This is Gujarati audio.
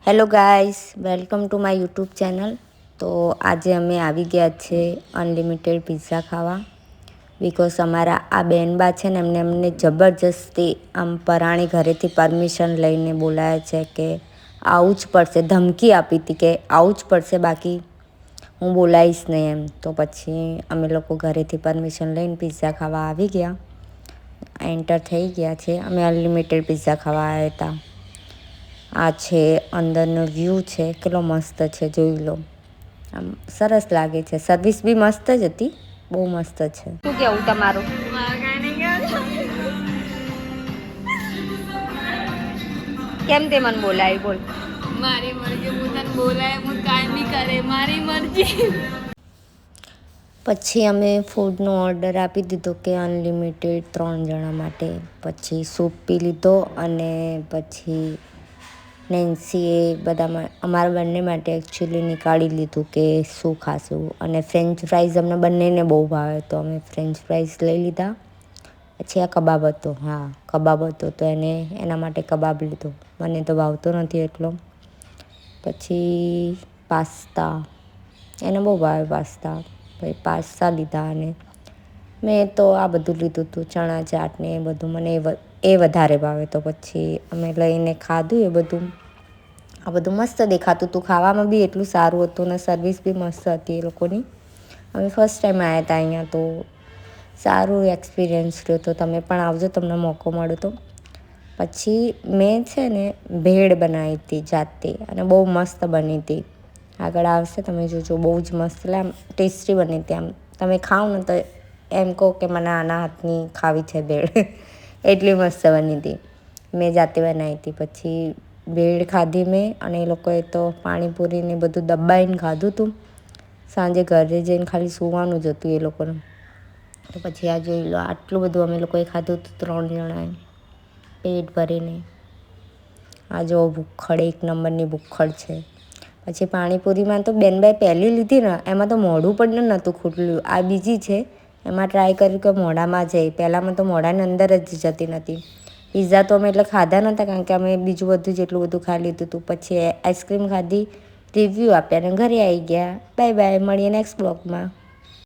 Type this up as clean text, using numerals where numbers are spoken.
Hello guys, welcome to my YouTube channel. તો આજે અમે આવી ગયા છે અનલિમિટેડ પિઝા ખાવા. બિકોઝ અમારા આ બેનબા છે ને એમને જબરજસ્તી આમ પરાણી ઘરેથી પરમિશન લઈને બોલાયા છે કે આવું જ પડશે. ધમકી આપી હતી કે આવું જ પડશે, બાકી હું બોલાવીશ નહીં એમ. તો પછી અમે લોકો ઘરેથી પરમિશન લઈને પિઝા ખાવા આવી ગયા, એન્ટર થઈ ગયા છે. અમે અનલિમિટેડ પિઝા ખાવા આવ્યા હતા. આ છે અંદરનો વ્યૂ છે, કેટલો મસ્ત છે, જોઈ લો. આમ સરસ લાગે છે. સર્વિસ બી મસ્ત જ હતી, બહુ મસ્ત છે. શું કેવું તમારું? કેમ તે મને બોલાવી? બોલ. મારી મરજી, હું તને બોલાય હું કાંઈ બી કરે, મારી મરજી. પછી અમે ફૂડનો ઓર્ડર આપી દીધો કે અનલિમિટેડ 3 જણા માટે. પછી સૂપ પી લીધો અને પછી નેન્સીએ અમારા બંને માટે એકચ્યુઅલી નીકાળી લીધું કે શું ખાશું. અને ફ્રેન્ચ ફ્રાઈઝ અમને બંનેને બહુ ભાવે, તો અમે ફ્રેન્ચ ફ્રાઈઝ લઈ લીધા. પછી આ કબાબ હતો, હા કબાબ હતો, તો એના માટે કબાબ લીધો. મને તો ભાવતો નથી એટલો. પછી પાસ્તા, એને બહુ ભાવે પાસ્તા. પછી પાસ્તા લીધા. અને મેં તો આ બધું લીધું હતું, ચણા ચાટ ને એ બધું. મને એ વધારે ભાવે. તો પછી અમે લઈને ખાધું એ બધું. આ બધું મસ્ત દેખાતું હતું, ખાવામાં બી એટલું સારું હતું ને સર્વિસ બી મસ્ત હતી એ લોકોની. અમે ફર્સ્ટ ટાઈમ આવ્યા હતા અહીંયા, તો સારું એક્સપિરિયન્સ રહ્યો. તો તમે પણ આવજો, તમને મોકો મળે તો. પછી મેં છે ને ભેળ બનાવી હતી જાતે, અને બહુ મસ્ત બની હતી. આગળ આવશે, તમે જોજો. બહુ જ મસ્ત, એટલે આમ ટેસ્ટી બની હતી. આમ તમે ખાઓ ને તો એમ કહો કે મને આના હાથની ખાવી છે ભેળ. એટલી મસ્ત બની હતી. મેં જાતે બનાવી હતી. પછી ભેળ ખાધી મેં, અને એ લોકોએ તો પાણીપુરીને બધું દબાઈને ખાધું હતું. સાંજે ઘરે જઈને ખાલી સૂવાનું જ હતું એ લોકોને. તો પછી આ જોઈ લો, આટલું બધું અમે લોકોએ ખાધું હતું 3 જણાએ પેટ ભરીને. આ જો ભૂખડ, 1 નંબરની ભૂખડ છે. પછી પાણીપુરીમાં તો બેનબાઈ પહેલી લીધી ને, એમાં તો મોઢું પણ નહોતું ખુલ્લું. આ બીજી છે, એમાં ટ્રાય કર્યું કે મોઢામાં જાય. પહેલાંમાં તો મોઢાની અંદર જ જતી નથી. પિઝા તો અમે એટલે ખાધા નહોતા, કારણ કે અમે બીજું બધું જેટલું બધું ખાઈ લીધું હતું. પછી આઈસ્ક્રીમ ખાધી, રિવ્યૂ આપ્યા અને ઘરે આવી ગયા. બાય બાય, મળીએ નેક્સ્ટ બ્લોગમાં.